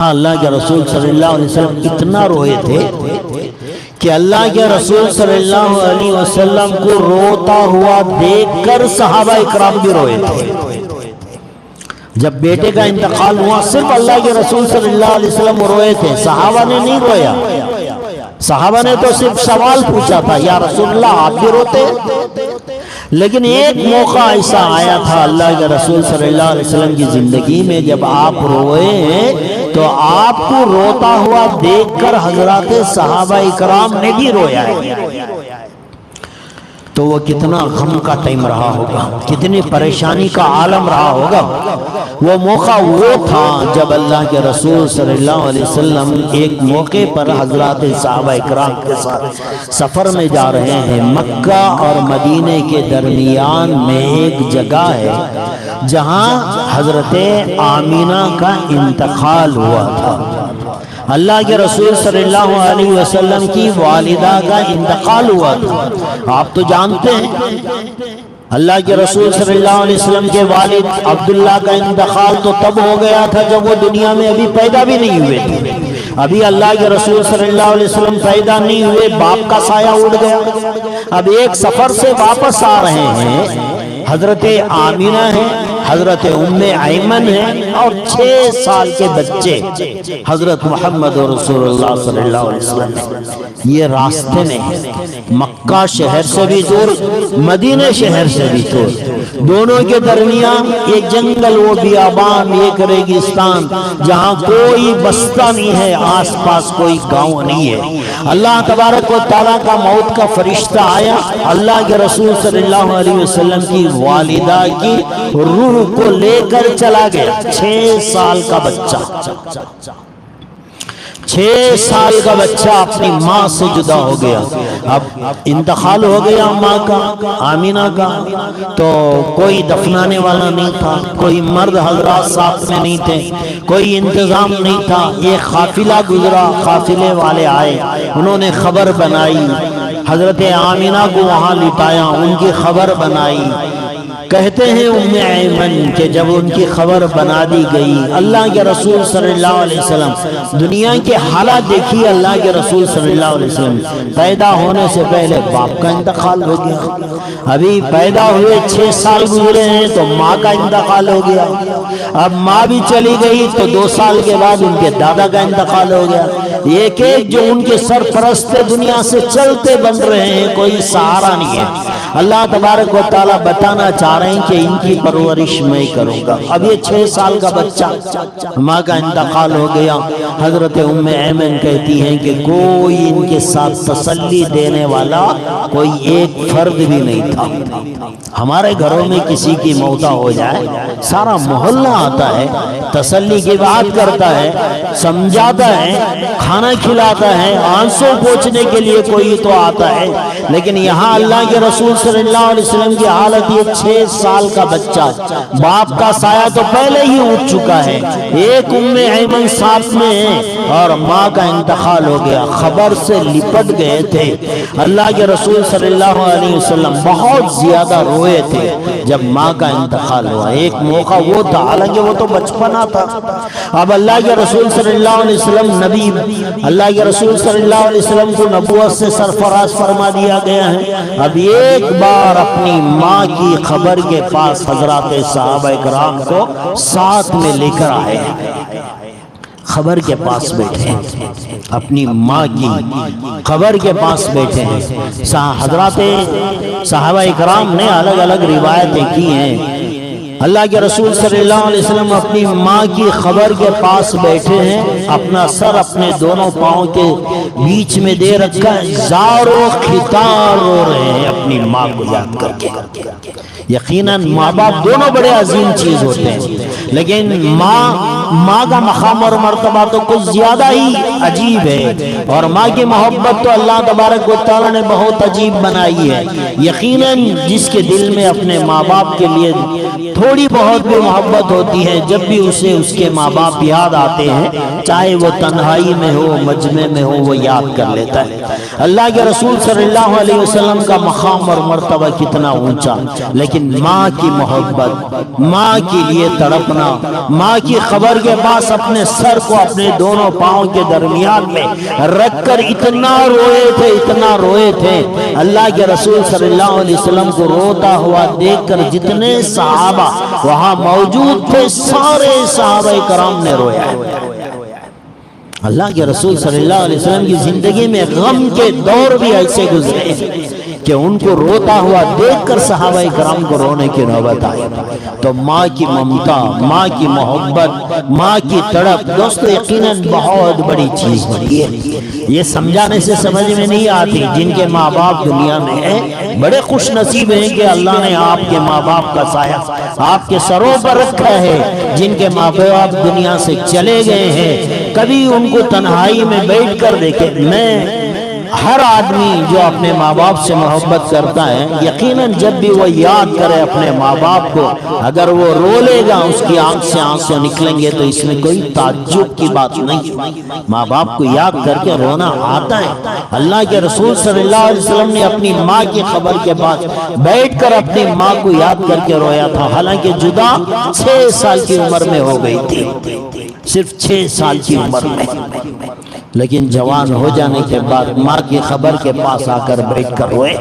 اللہ کے رسول صلی اللہ علیہ وسلم اتنا روئے تھے کہ اللہ کے رسول صلی اللہ علیہ وسلم کو روتا ہوا دیکھ کر صحابہ اکرام بھی روئے تھے۔ جب بیٹے کا انتقال ہوا صرف اللہ کے رسول صلی اللہ علیہ وسلم روئے تھے، صحابہ نے نہیں رویا۔ صحابہ نے تو صرف سوال پوچھا تھا، یا رسول اللہ آپ بھی روتے؟ لیکن ایک موقع ایسا آیا تھا اللہ کے رسول صلی اللہ علیہ وسلم کی زندگی میں جب آپ روئے ہیں تو آپ کو روتا ہوا دیکھ کر حضرات صحابہ اکرام نے بھی رویا ہے۔ تو وہ کتنا غم کا ٹائم رہا ہوگا، کتنی پریشانی کا عالم رہا ہوگا۔ وہ موقع وہ تھا جب اللہ کے رسول صلی اللہ علیہ وسلم ایک موقع پر حضرات صحابہ اکرام کے ساتھ سفر میں جا رہے ہیں۔ مکہ اور مدینہ کے درمیان میں ایک جگہ ہے جہاں حضرت آمینہ کا انتقال ہوا تھا۔ اللہ کے رسول صلی اللہ علیہ وسلم کی والدہ کا انتقال ہوا تھا۔ آپ تو جانتے ہیں اللہ کے رسول صلی اللہ علیہ وسلم کے والد عبداللہ کا انتقال تو تب ہو گیا تھا جب وہ دنیا میں ابھی پیدا بھی نہیں ہوئے تھے۔ ابھی اللہ کے رسول صلی اللہ علیہ وسلم پیدا نہیں ہوئے، باپ کا سایہ اڑ گیا۔ اب ایک سفر سے واپس آ رہے ہیں، حضرت آمینہ ہے، حضرت ام ایمن ہے اور 6 سال کے بچے حضرت محمد رسول اللہ صلی اللہ علیہ وسلم۔ یہ راستے میں مکہ شہر سے بھی دور، مدینہ شہر سے بھی دور، دونوں کے درمیان ایک جنگل و بیابان، ایک ریگستان جہاں کوئی بستہ نہیں ہے، آس پاس کوئی گاؤں نہیں ہے۔ اللہ تبارک و تعالیٰ کا موت کا فرشتہ آیا، اللہ کے رسول صلی اللہ علیہ وسلم کی والدہ کی روح کو لے کر چلا گیا۔ 6 سال کا بچہ، 6 سال کا بچہ اپنی ماں سے جدا ہو گیا۔ اب انتقال ہو گیا ماں کا، آمینہ کا، تو کوئی دفنانے والا نہیں تھا، کوئی مرد حضرات ساتھ میں نہیں تھے، کوئی انتظام نہیں تھا۔ ایک قافلہ گزرا، قافلے والے آئے، انہوں نے خبر بنائی، حضرت آمینہ کو وہاں لٹایا، ان کی خبر بنائی۔ کہتے ہیں ام ایمن کہ جب ان کی خبر بنا دی گئی، اللہ کے رسول صلی اللہ علیہ وسلم دنیا کے حالات دیکھیے۔ اللہ کے رسول صلی اللہ علیہ وسلم پیدا ہونے سے پہلے باپ کا انتقال ہو گیا، ابھی پیدا ہوئے 6 سال گزرے ہیں تو ماں کا انتقال ہو گیا، اب ماں بھی چلی گئی تو 2 سال کے بعد ان کے دادا کا انتقال ہو گیا۔ ایک ایک جو ان کے سرپرست دنیا سے چلتے بن رہے ہیں، کوئی سہارا نہیں ہے۔ اللہ تبارک و تعالیٰ بتانا چاہ رہے ہیں کہ ان کی پرورش میں کروں گا۔ اب یہ 6 سال کا بچہ، ماں کا انتقال ہو گیا۔ حضرت ام ایمن کہتی ہیں کہ کوئی ان کے ساتھ تسلی دینے والا کوئی ایک فرد بھی نہیں تھا۔ ہمارے گھروں میں کسی کی موت ہو جائے سارا محلہ آتا ہے، تسلی کی بات کرتا ہے، سمجھاتا ہے، کھانا کھلاتا ہے، آنسو پوچھنے کے لیے کوئی تو آتا ہے۔ لیکن یہاں اللہ کے رسول صلی اللہ علیہ وسلم کی حالت یہ 6 سال کا بچہ، باپ کا سایہ تو پہلے ہی اٹھ چکا ہے، ایک ام ایمن ساتھ میں ہے اور ماں کا انتقال ہو گیا۔ خبر سے لپٹ گئے تھے۔ اللہ کے رسول صلی اللہ علیہ وسلم بہت زیادہ روئے تھے جب ماں کا انتقال ہوا۔ ایک موقع وہ تھا، حالانکہ وہ تو بچپنا تھا، اب اللہ کے رسول صلی اللہ علیہ وسلم نبی، اللہ کے رسول صلی اللہ علیہ وسلم کو نبوت سے سرفراز فرما دیا گیا ہے۔ اب ایک بار اپنی ماں کی خبر کے پاس حضرات صحابہ اکرام کو ساتھ میں لے کر آئے، خبر کے پاس بیٹھے ہیں، اپنی ماں کی خبر کے پاس بیٹھے ہیں۔ حضرات صحابہ اکرام نے الگ الگ روایتیں کی ہیں۔ اللہ کے رسول صلی اللہ علیہ وسلم اپنی ماں کی خبر کے پاس بیٹھے ہیں، اپنا سر اپنے دونوں پاؤں کے بیچ میں دے رکھا ہے، زار و خطار رو رہے ہیں اپنی ماں کو یاد کر کے۔ یقیناً ماں باپ دونوں بڑے عظیم چیز ہوتے ہیں، لیکن ماں کا مقام اور مرتبہ تو کچھ زیادہ ہی عجیب ہے، اور ماں کی محبت تو اللہ تبارک و تعالیٰ نے بہت عجیب بنائی ہے۔ یقیناً جس کے دل میں اپنے ماں باپ کے لیے تھوڑی بہت بھی محبت ہوتی ہے جب بھی اسے اس کے ماں باپ یاد آتے ہیں، چاہے وہ تنہائی میں ہو مجمع میں ہو، وہ یاد کر لیتا ہے۔ اللہ کے رسول صلی اللہ علیہ وسلم کا مقام اور مرتبہ کتنا اونچا، لیکن ماں کی محبت، ماں کے لیے تڑپنا، ماں کی خبر کے پاس اپنے سر کو اپنے دونوں پاؤں کے درمیان میں رکھ کر اتنا روئے تھے، اتنا روئے تھے۔ اللہ کے رسول صلی اللہ علیہ وسلم کو روتا ہوا دیکھ کر جتنے صحابہ وہاں موجود تھے، سارے صحابہ کرام نے رویا ہے۔ اللہ کے رسول صلی اللہ علیہ وسلم کی زندگی میں غم کے دور بھی ایسے گزرے کہ ان کو روتا ہوا دیکھ کر صحابہ کرام کو رونے کی نوبت آئی۔ تو ماں کی ممتا، ماں کی محبت، ماں کی تڑپ دوستو یقیناً بہت بڑی چیز ہوتی ہے۔ یہ سمجھانے سے سمجھ میں نہیں آتی۔ جن کے ماں باپ دنیا میں ہیں بڑے خوش نصیب ہیں کہ اللہ نے آپ کے ماں باپ کا سایہ آپ کے سروں پر رکھا ہے۔ جن کے ماں باپ دنیا سے چلے گئے ہیں، کبھی ان کو تنہائی میں بیٹھ کر دیکھے۔ ہر آدمی جو اپنے ماں باپ سے محبت کرتا ہے، یقیناً جب بھی وہ یاد کرے اپنے ماں باپ کو، اگر وہ رو لے گا اس کی آنکھ سے آنسو نکلیں گے تو اس میں کوئی تعجب کی بات نہیں۔ ماں باپ کو یاد کر کے رونا آتا ہے۔ اللہ کے رسول صلی اللہ علیہ وسلم نے اپنی ماں کی خبر کے بعد بیٹھ کر اپنی ماں کو یاد کر کے رویا تھا، حالانکہ جدا 6 سال کی عمر میں ہو گئی تھی، صرف 6 سال کی عمر میں، لیکن جوان ہو جانے کے بعد ماں کی خبر کے پاس آ کر بیٹھ کر روئے۔